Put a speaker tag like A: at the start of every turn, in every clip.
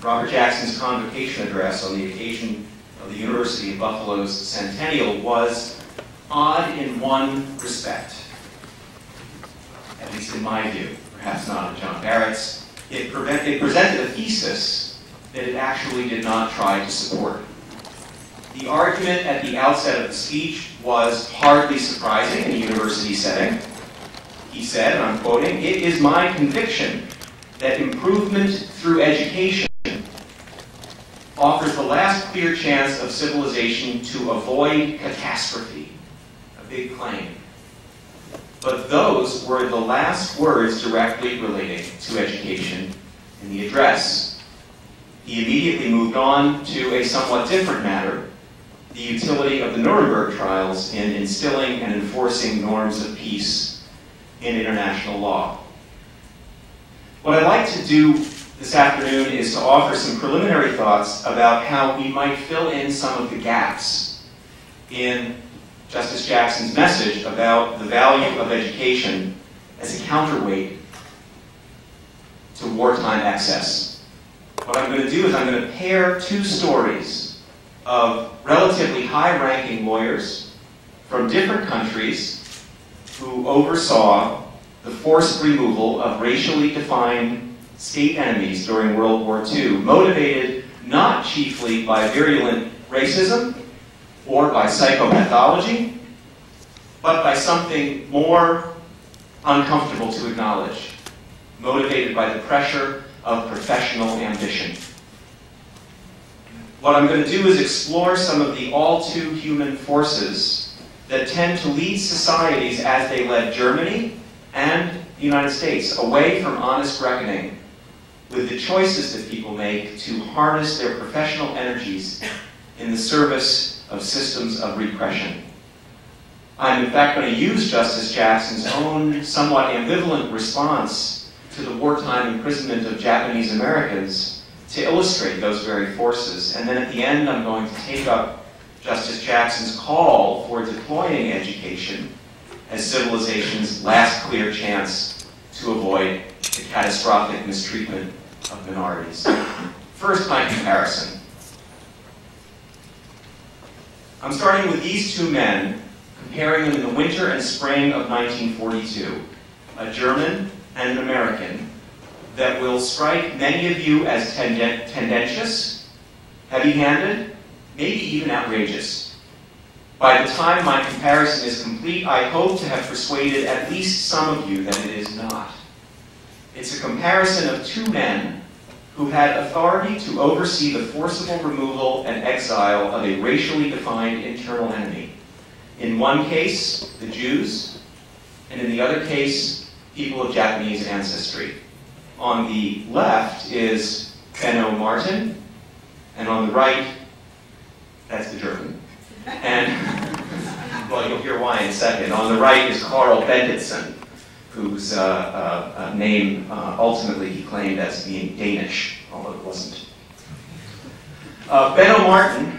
A: Robert Jackson's convocation address on the occasion of the University of Buffalo's centennial was odd in one respect, at least in my view, perhaps not in John Barrett's. It presented a thesis that it actually did not try to support. The argument at the outset of the speech was hardly surprising in a university setting. He said, and I'm quoting, "It is my conviction that improvement through education offers the last clear chance of civilization to avoid catastrophe." A big claim. But those were the last words directly relating to education in the address. He immediately moved on to a somewhat different matter, the utility of the Nuremberg trials in instilling and enforcing norms of peace in international law. What I'd like to do this afternoon is to offer some preliminary thoughts about how we might fill in some of the gaps in Justice Jackson's message about the value of education as a counterweight to wartime excess. What I'm going to do is I'm going to pair two stories of relatively high-ranking lawyers from different countries who oversaw the forced removal of racially defined state enemies during World War II, motivated not chiefly by virulent racism or by psychopathology, but by something more uncomfortable to acknowledge, motivated by the pressure of professional ambition. What I'm going to do is explore some of the all-too-human forces that tend to lead societies as they led Germany and the United States away from honest reckoning with the choices that people make to harness their professional energies in the service of systems of repression. I'm in fact going to use Justice Jackson's own somewhat ambivalent response to the wartime imprisonment of Japanese Americans to illustrate those very forces. And then at the end, I'm going to take up Justice Jackson's call for deploying education as civilization's last clear chance to avoid the catastrophic mistreatment of minorities. First, my comparison. I'm starting with these two men, comparing them in the winter and spring of 1942, a German and an American, that will strike many of you as tendentious, heavy-handed, maybe even outrageous. By the time my comparison is complete, I hope to have persuaded at least some of you that it is not. It's a comparison of two men who had authority to oversee the forcible removal and exile of a racially defined internal enemy. In one case, the Jews, and in the other case, people of Japanese ancestry. On the left is Benno Martin, and on the right, that's the German. And, well, you'll hear why in a second. On the right is Karl Benditsen, whose name ultimately he claimed as being Danish, although it wasn't. Benno Martin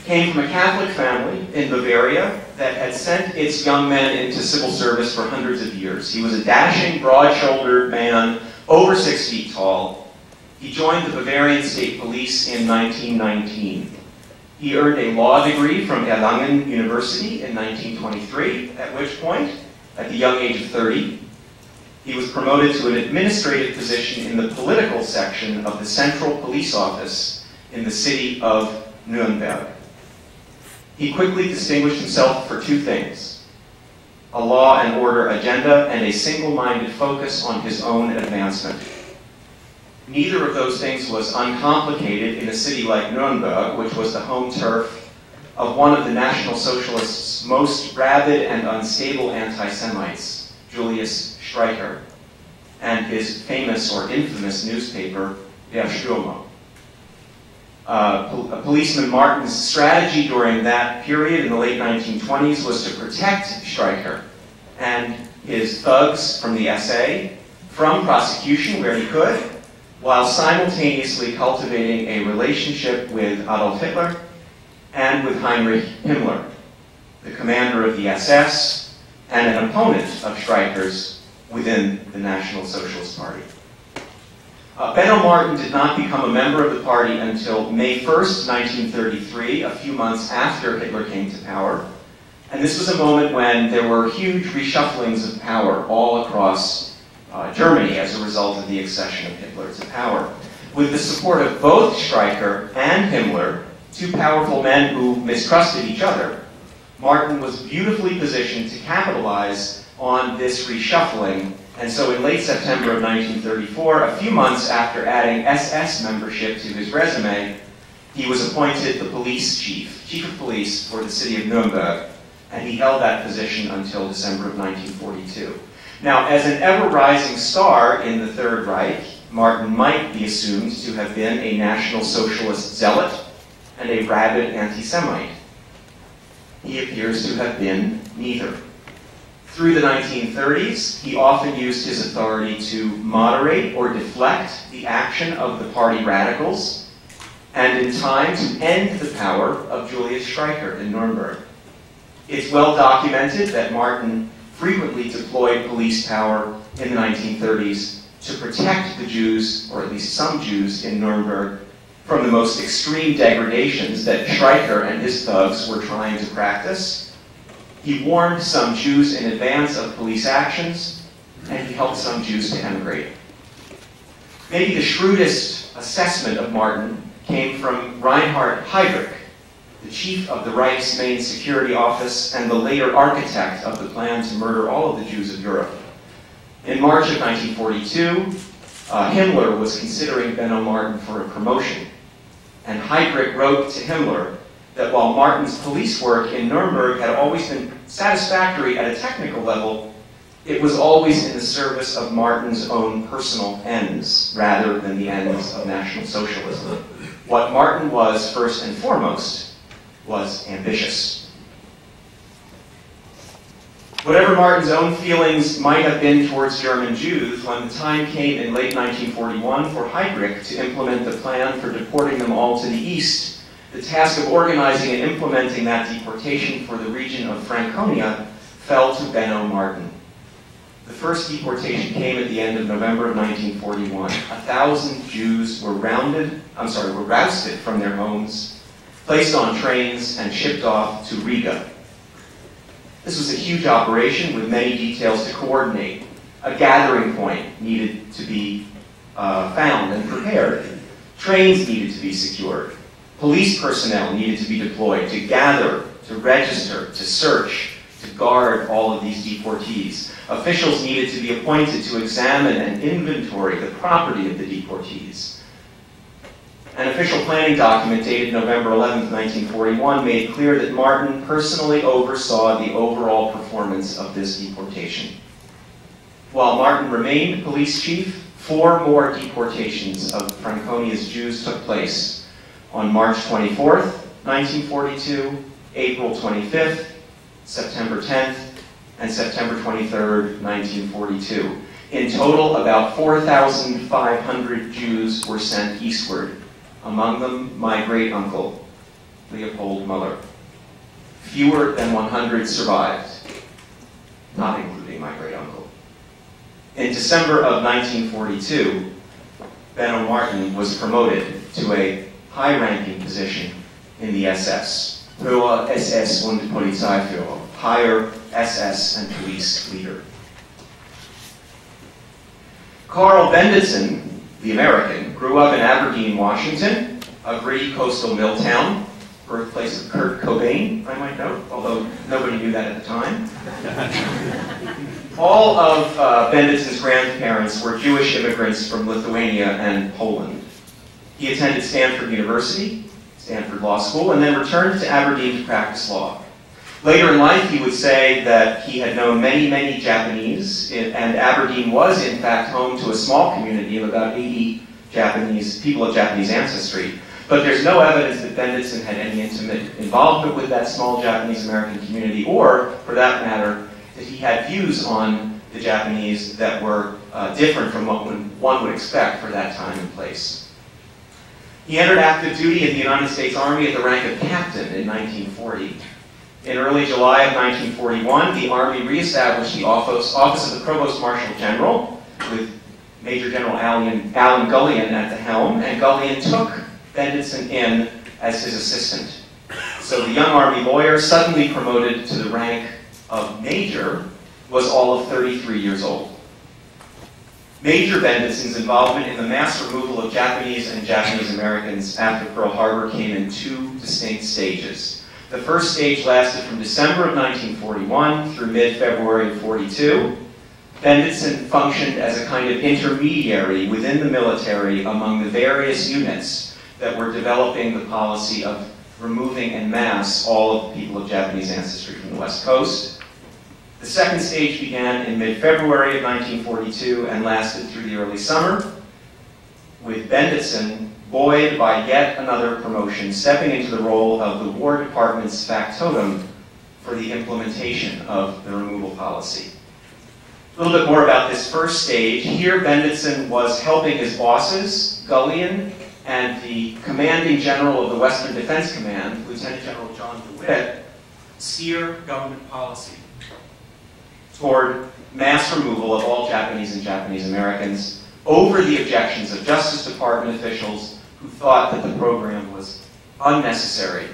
A: came from a Catholic family in Bavaria that had sent its young men into civil service for hundreds of years. He was a dashing, broad-shouldered man, over 6 feet tall. He joined the Bavarian State Police in 1919. He earned a law degree from Erlangen University in 1923, at which point, at the young age of 30, he was promoted to an administrative position in the political section of the Central Police Office in the city of Nuremberg. He quickly distinguished himself for two things: a law and order agenda and a single-minded focus on his own advancement. Neither of those things was uncomplicated in a city like Nuremberg, which was the home turf of one of the National Socialists' most rabid and unstable anti-Semites, Julius Streicher, and his famous or infamous newspaper, Der Stürmer. Policeman Martin's strategy during that period in the late 1920s was to protect Streicher and his thugs from the SA, from prosecution where he could, while simultaneously cultivating a relationship with Adolf Hitler and with Heinrich Himmler, the commander of the SS and an opponent of Streicher's within the National Socialist Party. Benno Martin did not become a member of the party until May 1st, 1933, a few months after Hitler came to power. And this was a moment when there were huge reshufflings of power all across Germany as a result of the accession of Hitler to power. With the support of both Streicher and Himmler, two powerful men who mistrusted each other, Martin was beautifully positioned to capitalize on this reshuffling. And so in late September of 1934, a few months after adding SS membership to his resume, he was appointed the police chief of police for the city of Nuremberg, and he held that position until December of 1942. Now, as an ever-rising star in the Third Reich, Martin might be assumed to have been a National Socialist zealot and a rabid anti-Semite. He appears to have been neither. Through the 1930s, he often used his authority to moderate or deflect the action of the party radicals, and in time to end the power of Julius Streicher in Nuremberg. It's well documented that Martin frequently deployed police power in the 1930s to protect the Jews, or at least some Jews in Nuremberg, from the most extreme degradations that Streicher and his thugs were trying to practice. He warned some Jews in advance of police actions, and he helped some Jews to emigrate. Maybe the shrewdest assessment of Martin came from Reinhard Heydrich, the chief of the Reich's main security office and the later architect of the plan to murder all of the Jews of Europe. In March of 1942, Himmler was considering Benno Martin for a promotion, and Heydrich wrote to Himmler that while Martin's police work in Nuremberg had always been satisfactory at a technical level, it was always in the service of Martin's own personal ends, rather than the ends of National Socialism. What Martin was, first and foremost, was ambitious. Whatever Martin's own feelings might have been towards German Jews, when the time came in late 1941 for Heydrich to implement the plan for deporting them all to the east, the task of organizing and implementing that deportation for the region of Franconia fell to Benno Martin. The first deportation came at the end of November of 1941. 1,000 Jews were rousted from their homes, placed on trains, and shipped off to Riga. This was a huge operation with many details to coordinate. A gathering point needed to be found and prepared. Trains needed to be secured. Police personnel needed to be deployed to gather, to register, to search, to guard all of these deportees. Officials needed to be appointed to examine and inventory the property of the deportees. An official planning document dated November 11, 1941 made clear that Martin personally oversaw the overall performance of this deportation. While Martin remained police chief, 4 more deportations of Franconia's Jews took place on March 24th, 1942, April 25th, September 10th, and September 23rd, 1942. In total, about 4,500 Jews were sent eastward. Among them, my great-uncle, Leopold Muller. Fewer than 100 survived, not including my great-uncle. In December of 1942, Benno Martin was promoted to a high-ranking position in the SS. Höher SS und Polizeiführer, higher SS and police leader. Carl Benditson, the American, grew up in Aberdeen, Washington, a gritty coastal mill town, birthplace of Kurt Cobain, I might note, although nobody knew that at the time. All of Benditson's grandparents were Jewish immigrants from Lithuania and Poland. He attended Stanford University, Stanford Law School, and then returned to Aberdeen to practice law. Later in life, he would say that he had known many, many Japanese, and Aberdeen was, in fact, home to a small community of about 80 people of Japanese ancestry. But there's no evidence that Benditson had any intimate involvement with that small Japanese-American community, or, for that matter, that he had views on the Japanese that were different from what one would expect for that time and place. He entered active duty in the United States Army at the rank of captain in 1940. In early July of 1941, the Army reestablished the office of the Provost Marshal General with Major General Alan Gullion at the helm, and Gullion took Benditson in as his assistant. So the young Army lawyer, suddenly promoted to the rank of major, was all of 33 years old. Major Benditson's involvement in the mass removal of Japanese and Japanese Americans after Pearl Harbor came in two distinct stages. The first stage lasted from December of 1941 through mid-February of 42. Benditson functioned as a kind of intermediary within the military among the various units that were developing the policy of removing en masse all of the people of Japanese ancestry from the West Coast. The second stage began in mid-February of 1942 and lasted through the early summer, with Benditson, buoyed by yet another promotion, stepping into the role of the War Department's factotum for the implementation of the removal policy. A little bit more about this first stage. Here, Benditson was helping his bosses, Gullion, and the commanding general of the Western Defense Command, Lieutenant General John DeWitt, steer government policy toward mass removal of all Japanese and Japanese Americans over the objections of Justice Department officials who thought that the program was unnecessary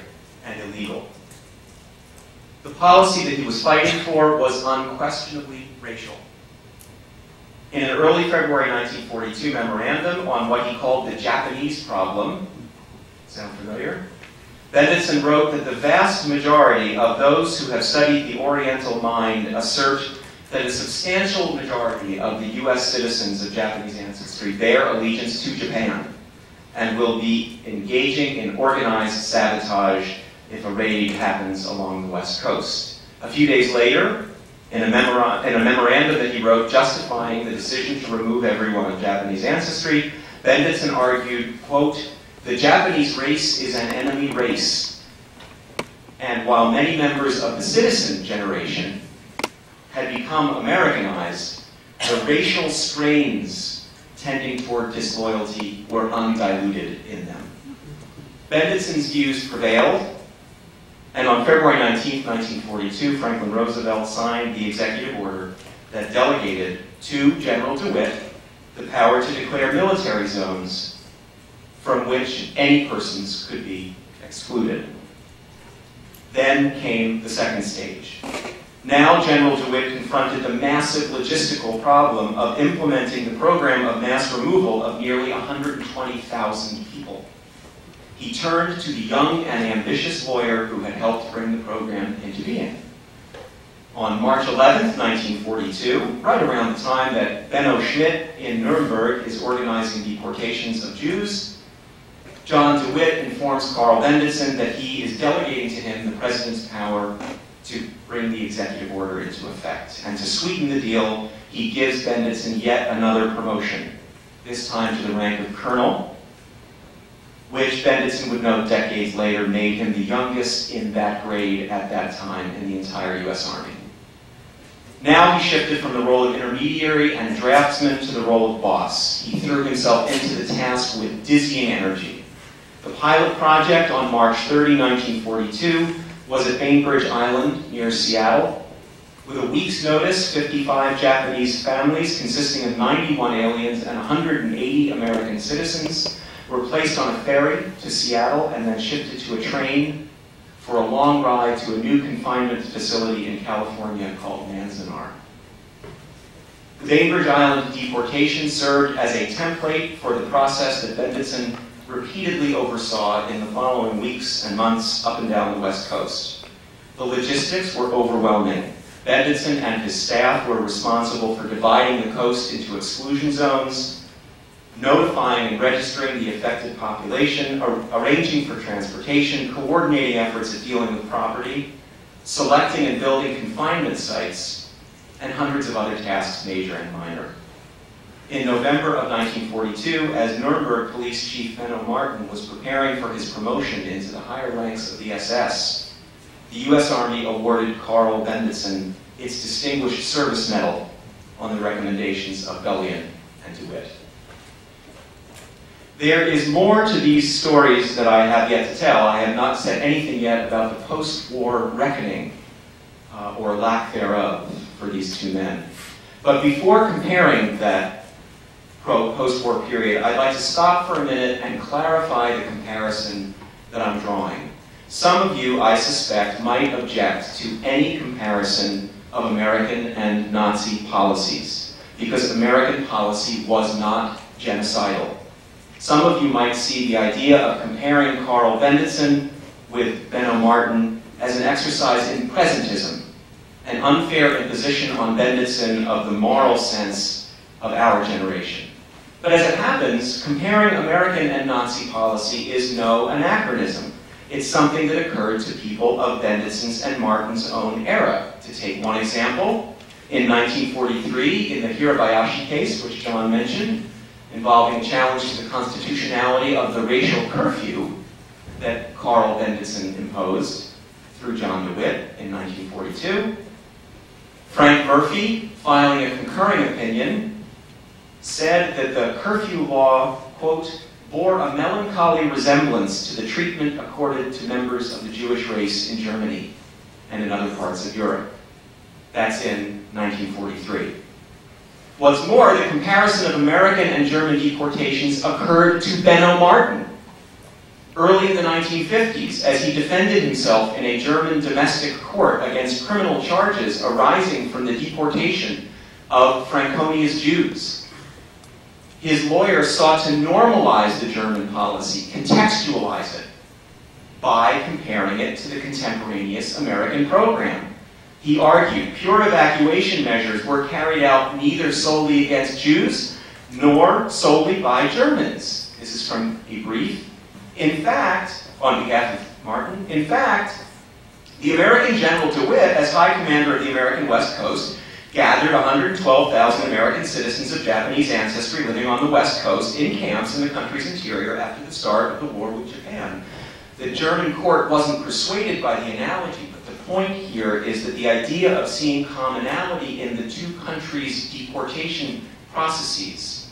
A: and illegal. The policy that he was fighting for was unquestionably racial. In an early February 1942 memorandum on what he called the Japanese problem, sound familiar? Benditson wrote that the vast majority of those who have studied the Oriental mind assert that a substantial majority of the U.S. citizens of Japanese ancestry bear allegiance to Japan and will be engaging in organized sabotage if a raid happens along the West Coast. A few days later, in a memorandum that he wrote justifying the decision to remove everyone of Japanese ancestry, Benditson argued, quote, "The Japanese race is an enemy race, and while many members of the citizen generation had become Americanized, the racial strains tending toward disloyalty were undiluted in them." Benditson's views prevailed, and on February 19, 1942, Franklin Roosevelt signed the executive order that delegated to General DeWitt the power to declare military zones from which any persons could be excluded. Then came the second stage. Now General DeWitt confronted the massive logistical problem of implementing the program of mass removal of nearly 120,000 people. He turned to the young and ambitious lawyer who had helped bring the program into being. On March 11, 1942, right around the time that Benno Schmidt in Nuremberg is organizing deportations of Jews, John DeWitt informs Carl Benditson that he is delegating to him the president's power to bring the executive order into effect. And to sweeten the deal, he gives Benditson yet another promotion, this time to the rank of colonel, which Benditson would note decades later made him the youngest in that grade at that time in the entire U.S. Army. Now he shifted from the role of intermediary and draftsman to the role of boss. He threw himself into the task with dizzying energy. The pilot project on March 30, 1942 was at Bainbridge Island near Seattle. With a week's notice, 55 Japanese families consisting of 91 aliens and 180 American citizens were placed on a ferry to Seattle and then shifted to a train for a long ride to a new confinement facility in California called Manzanar. The Bainbridge Island deportation served as a template for the process that Benditson repeatedly oversaw in the following weeks and months up and down the West Coast. The logistics were overwhelming. Benditson and his staff were responsible for dividing the coast into exclusion zones, notifying and registering the affected population, arranging for transportation, coordinating efforts at dealing with property, selecting and building confinement sites, and hundreds of other tasks, major and minor. In November of 1942, as Nuremberg Police Chief Benno Martin was preparing for his promotion into the higher ranks of the SS, the U.S. Army awarded Carl Benditson its Distinguished Service Medal on the recommendations of Gullion and DeWitt. There is more to these stories that I have yet to tell. I have not said anything yet about the post-war reckoning, or lack thereof, for these two men. But before comparing that quote, post-war period, I'd like to stop for a minute and clarify the comparison that I'm drawing. Some of you, I suspect, might object to any comparison of American and Nazi policies, because American policy was not genocidal. Some of you might see the idea of comparing Carl Benditson with Benno Martin as an exercise in presentism, an unfair imposition on Benditson of the moral sense of our generation. But as it happens, comparing American and Nazi policy is no anachronism. It's something that occurred to people of Benditson's and Martin's own era. To take one example, in 1943, in the Hirabayashi case, which John mentioned, involving a challenge to the constitutionality of the racial curfew that Carl Benditson imposed through John DeWitt in 1942, Frank Murphy, filing a concurring opinion, said that the curfew law, quote, bore a melancholy resemblance to the treatment accorded to members of the Jewish race in Germany and in other parts of Europe. That's in 1943. What's more, the comparison of American and German deportations occurred to Benno Martin early in the 1950s as he defended himself in a German domestic court against criminal charges arising from the deportation of Franconia's Jews. His lawyer sought to normalize the German policy, contextualize it, by comparing it to the contemporaneous American program. He argued pure evacuation measures were carried out neither solely against Jews nor solely by Germans. This is from a brief. In fact, on behalf of Martin, in fact, the American General DeWitt, as High Commander of the American West Coast, gathered 112,000 American citizens of Japanese ancestry living on the West Coast in camps in the country's interior after the start of the war with Japan. The German court wasn't persuaded by the analogy, but the point here is that the idea of seeing commonality in the two countries' deportation processes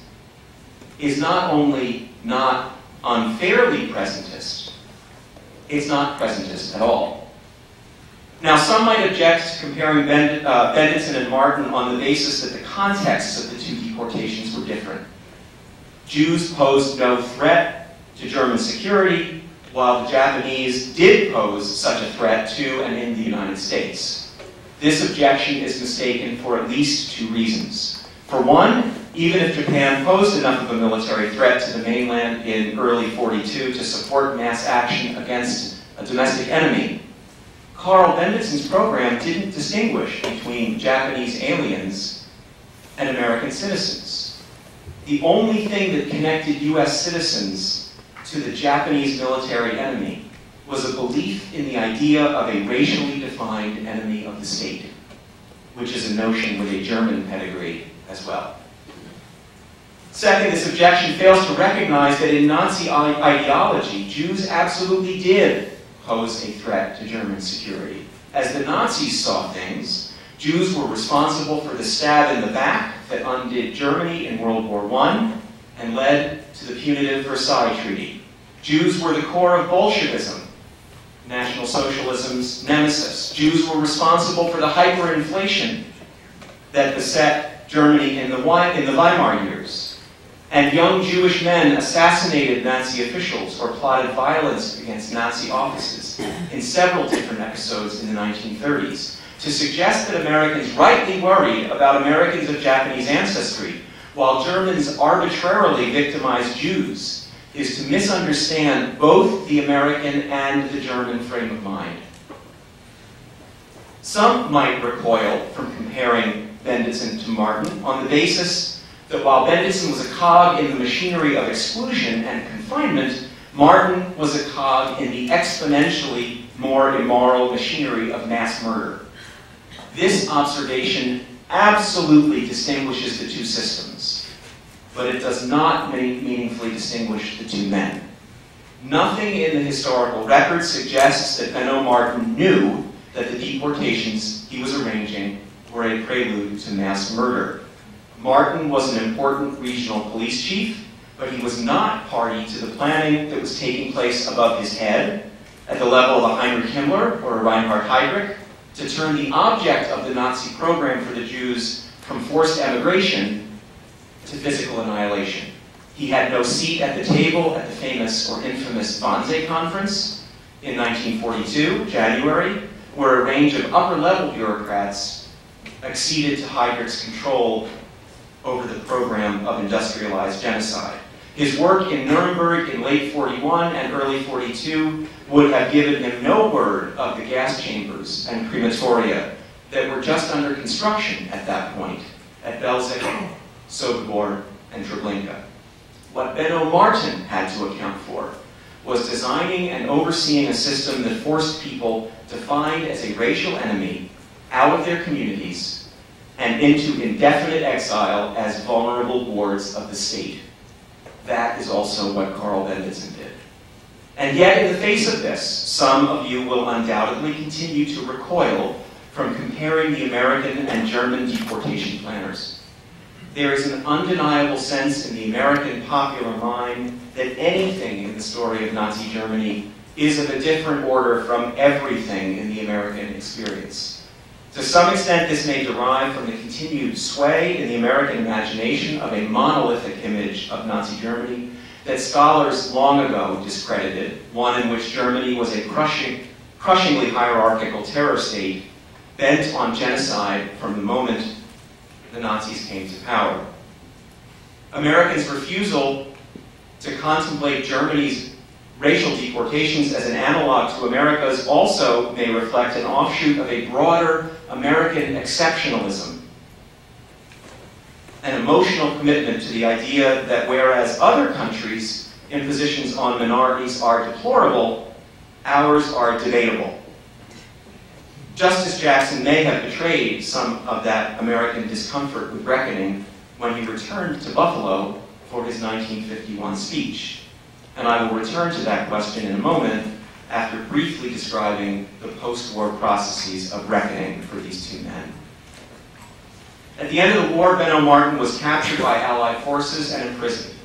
A: is not only not unfairly presentist, it's not presentist at all. Now, some might object to comparing Benditson and Martin on the basis that the contexts of the two deportations were different. Jews posed no threat to German security, while the Japanese did pose such a threat to and in the United States. This objection is mistaken for at least two reasons. For one, even if Japan posed enough of a military threat to the mainland in early '42 to support mass action against a domestic enemy, Carl Benditson's program didn't distinguish between Japanese aliens and American citizens. The only thing that connected US citizens to the Japanese military enemy was a belief in the idea of a racially defined enemy of the state, which is a notion with a German pedigree as well. Second, this objection fails to recognize that in Nazi ideology, Jews absolutely did pose a threat to German security. As the Nazis saw things, Jews were responsible for the stab in the back that undid Germany in World War I and led to the punitive Versailles Treaty. Jews were the core of Bolshevism, National Socialism's nemesis. Jews were responsible for the hyperinflation that beset Germany in the Weimar years. And young Jewish men assassinated Nazi officials or plotted violence against Nazi offices in several different episodes in the 1930s. To suggest that Americans rightly worried about Americans of Japanese ancestry, while Germans arbitrarily victimized Jews, is to misunderstand both the American and the German frame of mind. Some might recoil from comparing Benditson to Martin on the basis that while Benditson was a cog in the machinery of exclusion and confinement, Martin was a cog in the exponentially more immoral machinery of mass murder. This observation absolutely distinguishes the two systems, but it does not meaningfully distinguish the two men. Nothing in the historical record suggests that Benno Martin knew that the deportations he was arranging were a prelude to mass murder. Martin was an important regional police chief, but he was not party to the planning that was taking place above his head at the level of a Heinrich Himmler or a Reinhard Heydrich to turn the object of the Nazi program for the Jews from forced emigration to physical annihilation. He had no seat at the table at the famous or infamous Wannsee Conference in 1942, January, where a range of upper-level bureaucrats acceded to Heydrich's control over the program of industrialized genocide. His work in Nuremberg in late 41 and early 42 would have given him no word of the gas chambers and crematoria that were just under construction at that point at Belzec, Sobibor, and Treblinka. What Benno Martin had to account for was designing and overseeing a system that forced people to find as a racial enemy out of their communities and into indefinite exile as vulnerable wards of the state. That is also what Carl Benditsen did. And yet, in the face of this, some of you will undoubtedly continue to recoil from comparing the American and German deportation planners. There is an undeniable sense in the American popular mind that anything in the story of Nazi Germany is of a different order from everything in the American experience. To some extent, this may derive from the continued sway in the American imagination of a monolithic image of Nazi Germany that scholars long ago discredited, one in which Germany was a crushingly hierarchical terror state bent on genocide from the moment the Nazis came to power. Americans' refusal to contemplate Germany's racial deportations as an analog to America's also may reflect an offshoot of a broader American exceptionalism, an emotional commitment to the idea that whereas other countries' impositions on minorities are deplorable, ours are debatable. Justice Jackson may have betrayed some of that American discomfort with reckoning when he returned to Buffalo for his 1951 speech. And I will return to that question in a moment after briefly describing the post-war processes of reckoning for these two men. At the end of the war, Benno Martin was captured by Allied forces and imprisoned.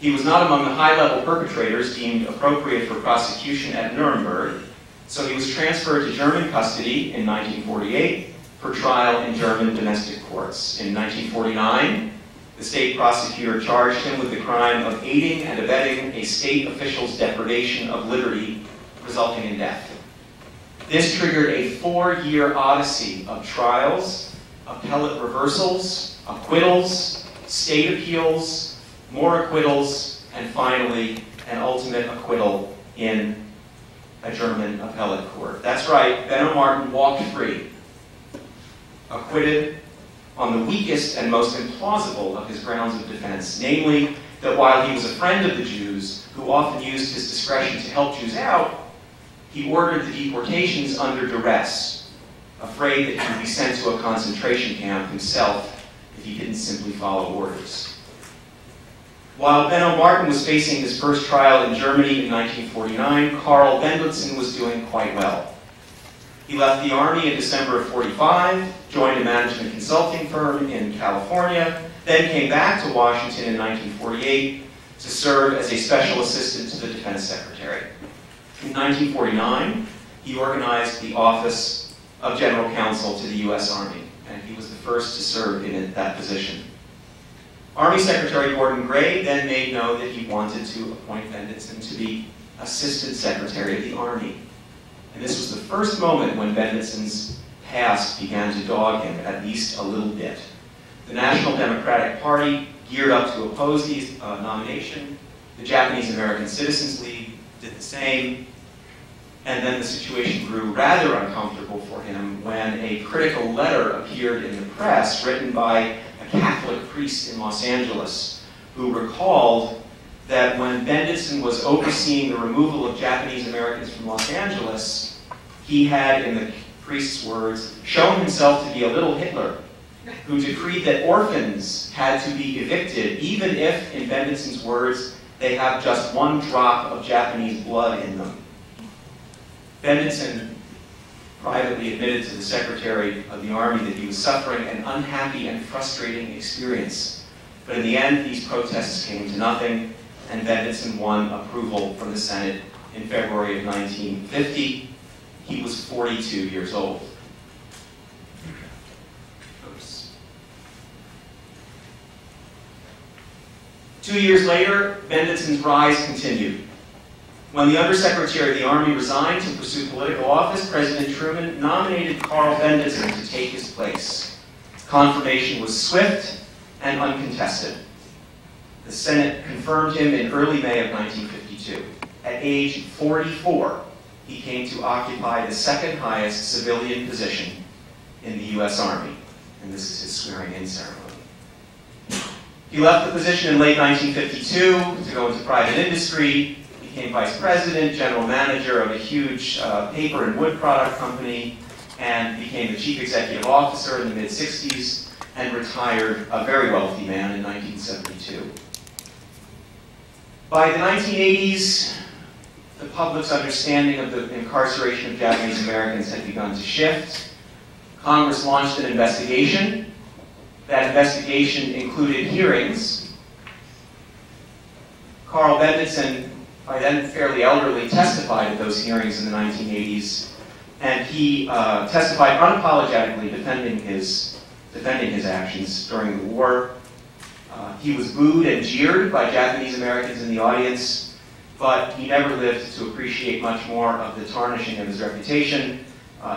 A: He was not among the high-level perpetrators deemed appropriate for prosecution at Nuremberg, so he was transferred to German custody in 1948 for trial in German domestic courts. In 1949, the state prosecutor charged him with the crime of aiding and abetting a state official's deprivation of liberty, resulting in death. This triggered a 4-year odyssey of trials, appellate reversals, acquittals, state appeals, more acquittals, and finally, an ultimate acquittal in a German appellate court. That's right, Benno Martin walked free, acquitted on the weakest and most implausible of his grounds of defense, namely that while he was a friend of the Jews, who often used his discretion to help Jews out, he ordered the deportations under duress, afraid that he would be sent to a concentration camp himself if he didn't simply follow orders. While Benno Martin was facing his first trial in Germany in 1949, Carl Benditsen was doing quite well. He left the Army in December of 45, joined a management consulting firm in California, then came back to Washington in 1948 to serve as a special assistant to the Defense Secretary. In 1949, he organized the Office of General Counsel to the U.S. Army, and he was the first to serve in that position. Army Secretary Gordon Gray then made known that he wanted to appoint Benditsen to be Assistant Secretary of the Army. And this was the first moment when Benditsen's past began to dog him, at least a little bit. The National Democratic Party geared up to oppose the nomination. The Japanese American Citizens League did the same. And then the situation grew rather uncomfortable for him when a critical letter appeared in the press written by a Catholic priest in Los Angeles who recalled that when Benditsen was overseeing the removal of Japanese Americans from Los Angeles, he had, in the priest's words, shown himself to be a little Hitler, who decreed that orphans had to be evicted, even if, in Benditsen's words, they have just one drop of Japanese blood in them. Benditsen privately admitted to the Secretary of the Army that he was suffering an unhappy and frustrating experience. But in the end, these protests came to nothing, and Benditsen won approval from the Senate in February of 1950. He was 42 years old. Oops. 2 years later, Benditson's rise continued. When the Undersecretary of the Army resigned to pursue political office, President Truman nominated Carl Benditson to take his place. Confirmation was swift and uncontested. The Senate confirmed him in early May of 1952. At age 44, he came to occupy the second highest civilian position in the U.S. Army, and this is his swearing-in ceremony. He left the position in late 1952 to go into private industry, became vice president, general manager of a huge paper and wood product company, and became the chief executive officer in the mid-60s, and retired, a very wealthy man, in 1972. By the 1980s, the public's understanding of the incarceration of Japanese Americans had begun to shift. Congress launched an investigation. That investigation included hearings. Carl Benditson, by then fairly elderly, testified at those hearings in the 1980s, and he testified unapologetically defending his actions during the war. He was booed and jeered by Japanese Americans in the audience, but he never lived to appreciate much more of the tarnishing of his reputation.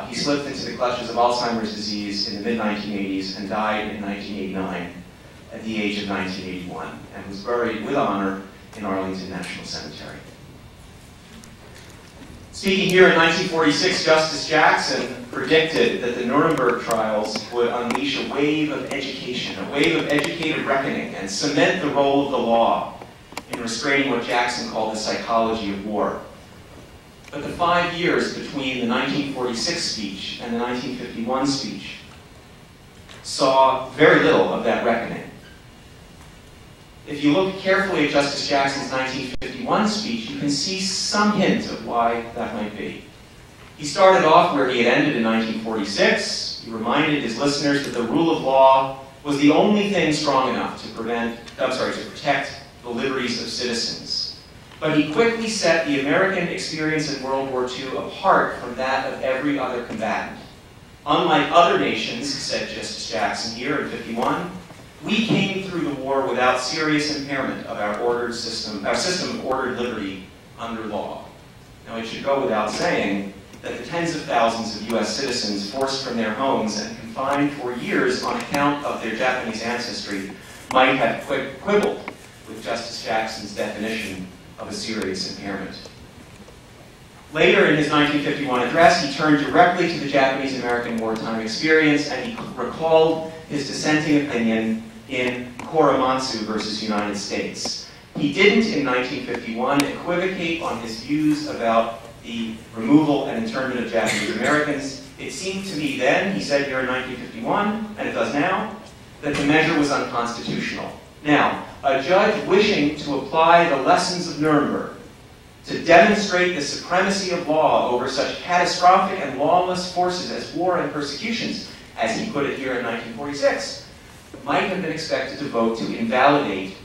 A: He slipped into the clutches of Alzheimer's disease in the mid-1980s and died in 1989 at the age of 1981, and was buried with honor in Arlington National Cemetery. Speaking here in 1946, Justice Jackson predicted that the Nuremberg trials would unleash a wave of education, a wave of educated reckoning, and cement the role of the law in restraining what Jackson called the psychology of war. But the 5 years between the 1946 speech and the 1951 speech saw very little of that reckoning. If you look carefully at Justice Jackson's 1951 speech, you can see some hint of why that might be. He started off where he had ended in 1946. He reminded his listeners that the rule of law was the only thing strong enough to protect the liberties of citizens. But he quickly set the American experience in World War II apart from that of every other combatant. Unlike other nations, said Justice Jackson here in 51, we came through the war without serious impairment of our system of ordered liberty under law. Now, it should go without saying that the tens of thousands of U.S. citizens forced from their homes and confined for years on account of their Japanese ancestry might have quibbled with Justice Jackson's definition of a serious impairment. Later in his 1951 address, he turned directly to the Japanese-American wartime experience, and he recalled his dissenting opinion in Korematsu versus United States. He didn't, in 1951, equivocate on his views about the removal and internment of Japanese Americans. It seemed to me then, he said here in 1951, and it does now, that the measure was unconstitutional. Now, a judge wishing to apply the lessons of Nuremberg to demonstrate the supremacy of law over such catastrophic and lawless forces as war and persecutions, as he put it here in 1946, might have been expected to vote to invalidate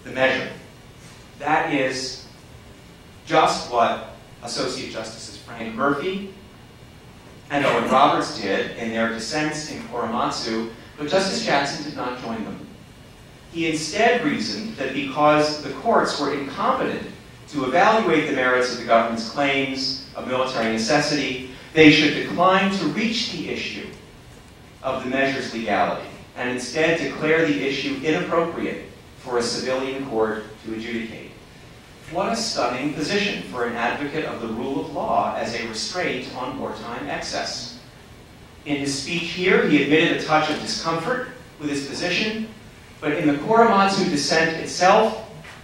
A: the measure. That is just what Associate Justices Frank Murphy and Owen Roberts did in their dissents in Korematsu, but Justice Jackson did not join them. He instead reasoned that because the courts were incompetent to evaluate the merits of the government's claims of military necessity, they should decline to reach the issue of the measure's legality, and instead declare the issue inappropriate for a civilian court to adjudicate. What a stunning position for an advocate of the rule of law as a restraint on wartime excess. In his speech here, he admitted a touch of discomfort with his position, but in the Korematsu dissent itself,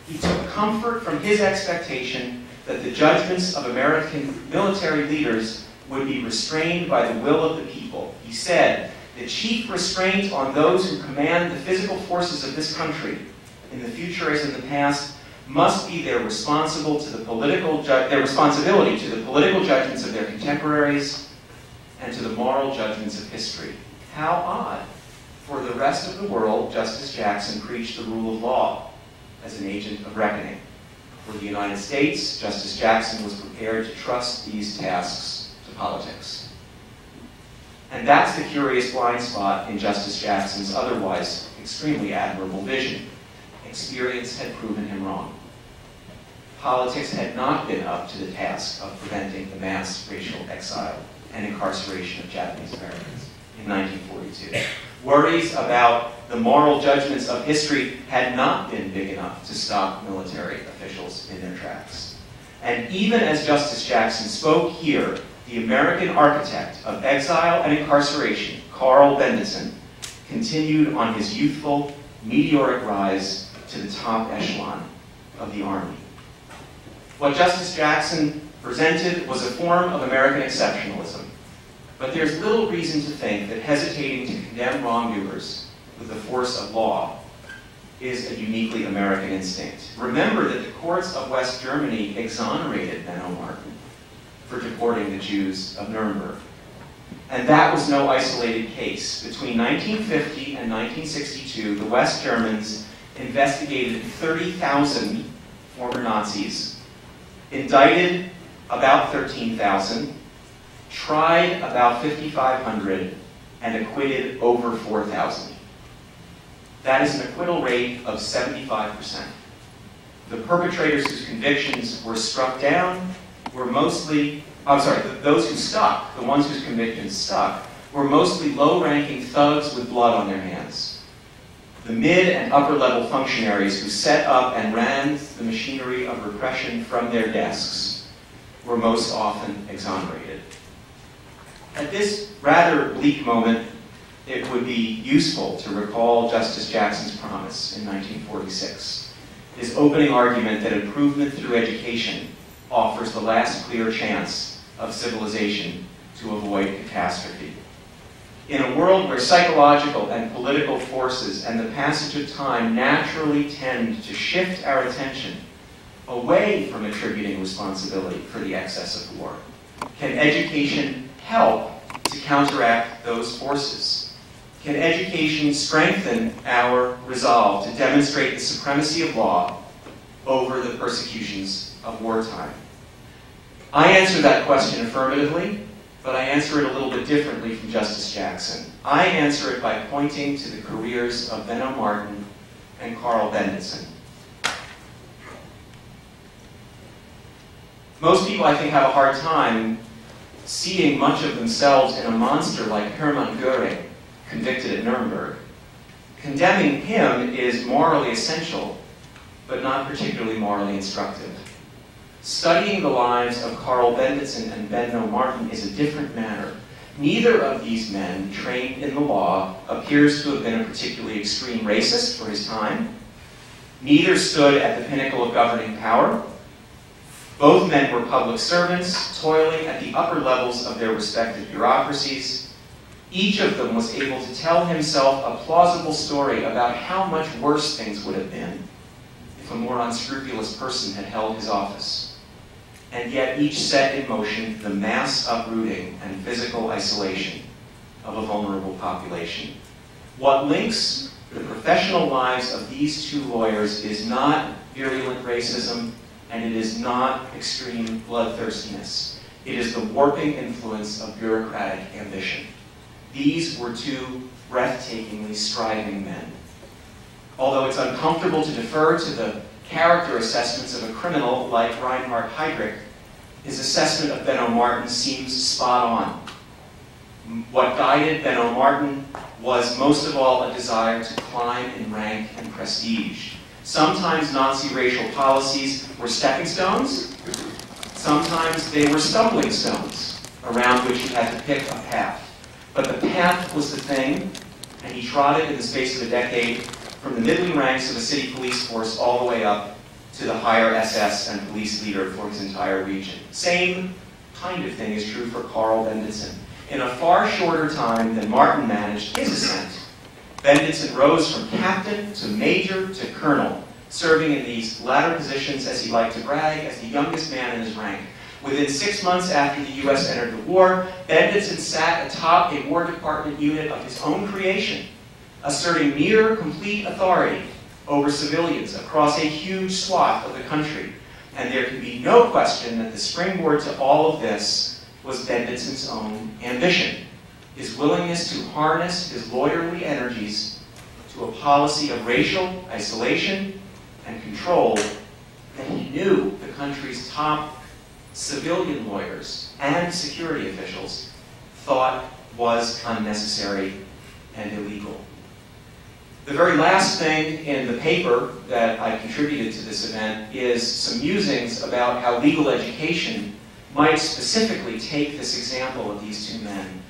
A: he took comfort from his expectation that the judgments of American military leaders would be restrained by the will of the people. He said, "The chief restraint on those who command the physical forces of this country, in the future as in the past, must be their responsibility to the political judgments of their contemporaries and to the moral judgments of history." How odd. For the rest of the world, Justice Jackson preached the rule of law as an agent of reckoning. For the United States, Justice Jackson was prepared to trust these tasks to politics. And that's the curious blind spot in Justice Jackson's otherwise extremely admirable vision. experience had proven him wrong. Politics had not been up to the task of preventing the mass racial exile and incarceration of Japanese Americans in 1942. Worries about the moral judgments of history had not been big enough to stop military officials in their tracks. And even as Justice Jackson spoke here, the American architect of exile and incarceration, Carl Benditson, continued on his youthful, meteoric rise to the top echelon of the Army. What Justice Jackson presented was a form of American exceptionalism, but there's little reason to think that hesitating to condemn wrongdoers with the force of law is a uniquely American instinct. Remember that the courts of West Germany exonerated Benno Martin for deporting the Jews of Nuremberg. And that was no isolated case. Between 1950 and 1962, the West Germans investigated 30,000 former Nazis, indicted about 13,000, tried about 5,500, and acquitted over 4,000. That is an acquittal rate of 75%. The perpetrators whose convictions were struck down were mostly, those who stuck, the ones whose convictions stuck, were mostly low-ranking thugs with blood on their hands. The mid and upper-level functionaries who set up and ran the machinery of repression from their desks were most often exonerated. At this rather bleak moment, it would be useful to recall Justice Jackson's promise in 1946, his opening argument that improvement through education offers the last clear chance of civilization to avoid catastrophe. In a world where psychological and political forces and the passage of time naturally tend to shift our attention away from attributing responsibility for the excess of war, can education help to counteract those forces? Can education strengthen our resolve to demonstrate the supremacy of law over the persecutions of wartime? I answer that question affirmatively, but I answer it a little bit differently from Justice Jackson. I answer it by pointing to the careers of Benno Martin and Carl Benditson. Most people, I think, have a hard time seeing much of themselves in a monster like Hermann Göring, convicted at Nuremberg. Condemning him is morally essential, but not particularly morally instructive. Studying the lives of Carl Benditson and Benno Martin is a different matter. Neither of these men, trained in the law, appears to have been a particularly extreme racist for his time. Neither stood at the pinnacle of governing power. Both men were public servants, toiling at the upper levels of their respective bureaucracies. Each of them was able to tell himself a plausible story about how much worse things would have been if a more unscrupulous person had held his office. And yet each set in motion the mass uprooting and physical isolation of a vulnerable population. What links the professional lives of these two lawyers is not virulent racism, and it is not extreme bloodthirstiness. It is the warping influence of bureaucratic ambition. These were two breathtakingly striving men. Although it's uncomfortable to defer to the character assessments of a criminal like Reinhard Heydrich, his assessment of Benno Martin seems spot on. What guided Benno Martin was most of all a desire to climb in rank and prestige. Sometimes Nazi racial policies were stepping stones, sometimes they were stumbling stones around which you had to pick a path. But the path was the thing, and he trod it in the space of a decade from the middling ranks of a city police force all the way up to the higher SS and police leader for his entire region. Same kind of thing is true for Carl Benditson. In a far shorter time than Martin managed his ascent, Benditson rose from captain to major to colonel, serving in these latter positions, as he liked to brag, as the youngest man in his rank. Within 6 months after the U.S. entered the war, Benditson sat atop a War Department unit of his own creation, asserting near complete authority over civilians across a huge swath of the country. And there can be no question that the springboard to all of this was Benditson's own ambition, his willingness to harness his lawyerly energies to a policy of racial isolation and control that he knew the country's top civilian lawyers and security officials thought was unnecessary and illegal. The very last thing in the paper that I contributed to this event is some musings about how legal education might specifically take this example of these two men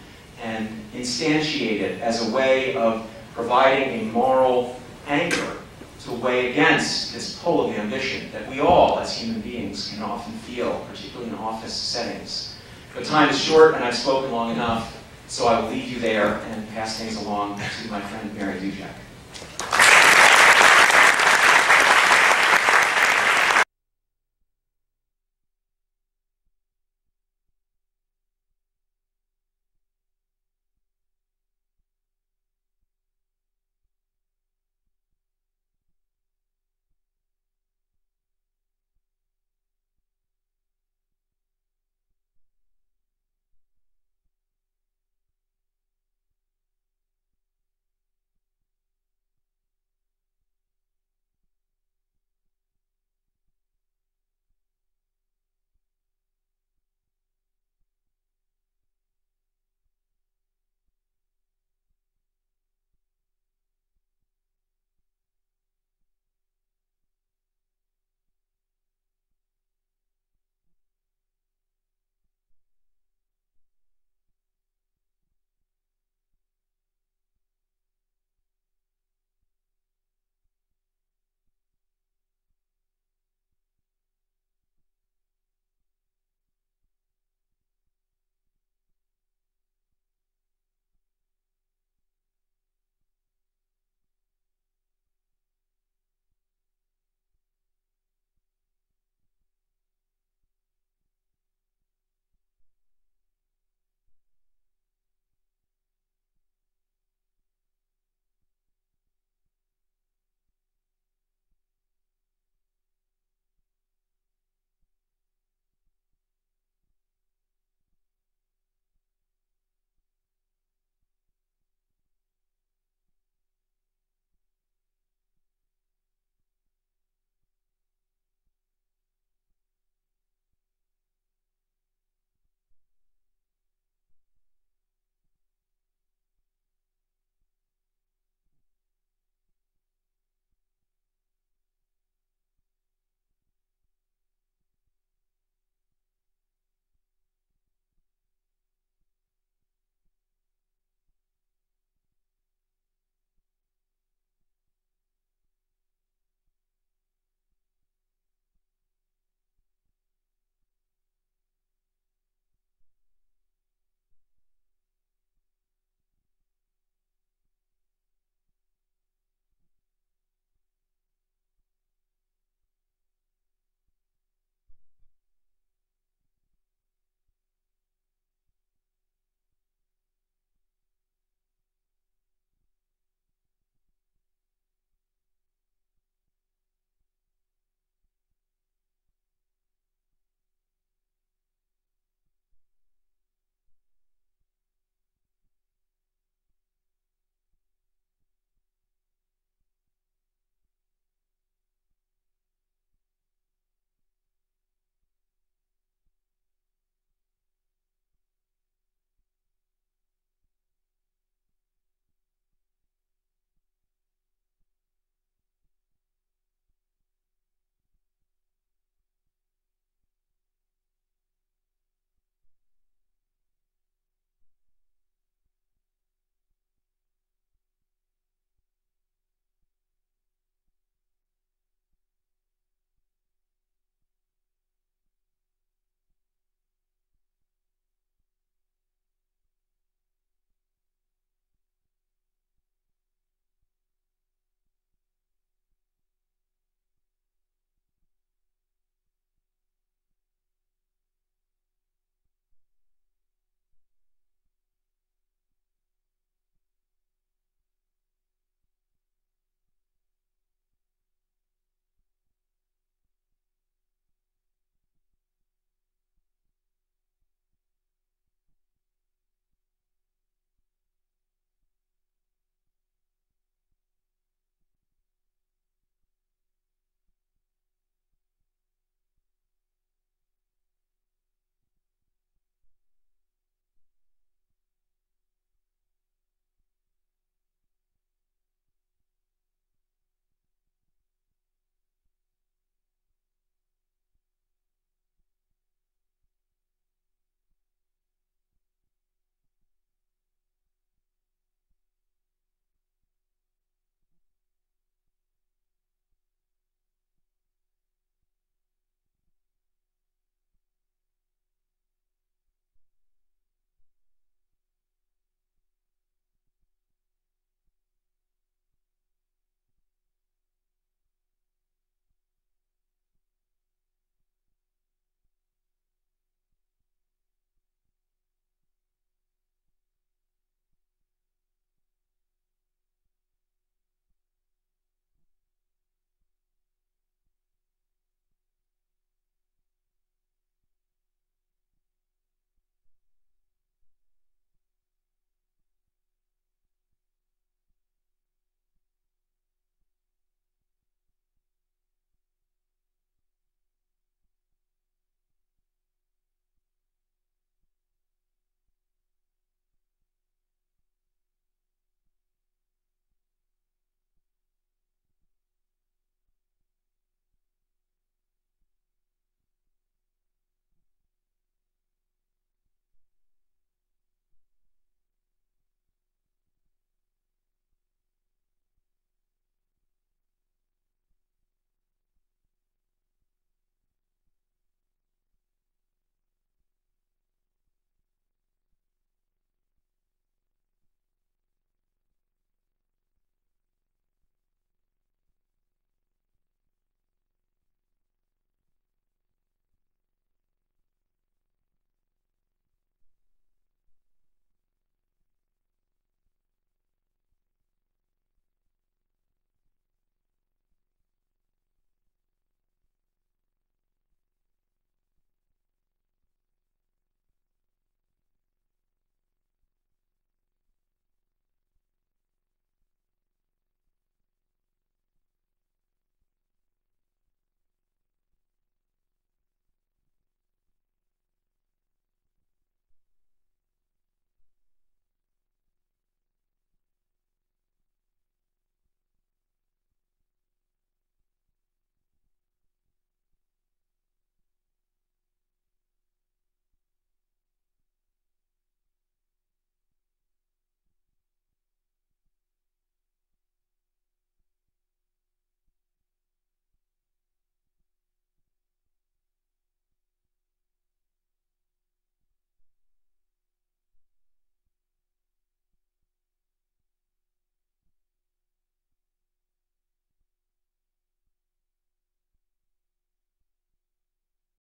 A: and instantiate it as a way of providing a moral anchor to weigh against this pull of ambition that we all, as human beings, can often feel, particularly in office settings. But time is short, and I've spoken long enough, so I will leave you there and pass things along to my friend Mary Dujak.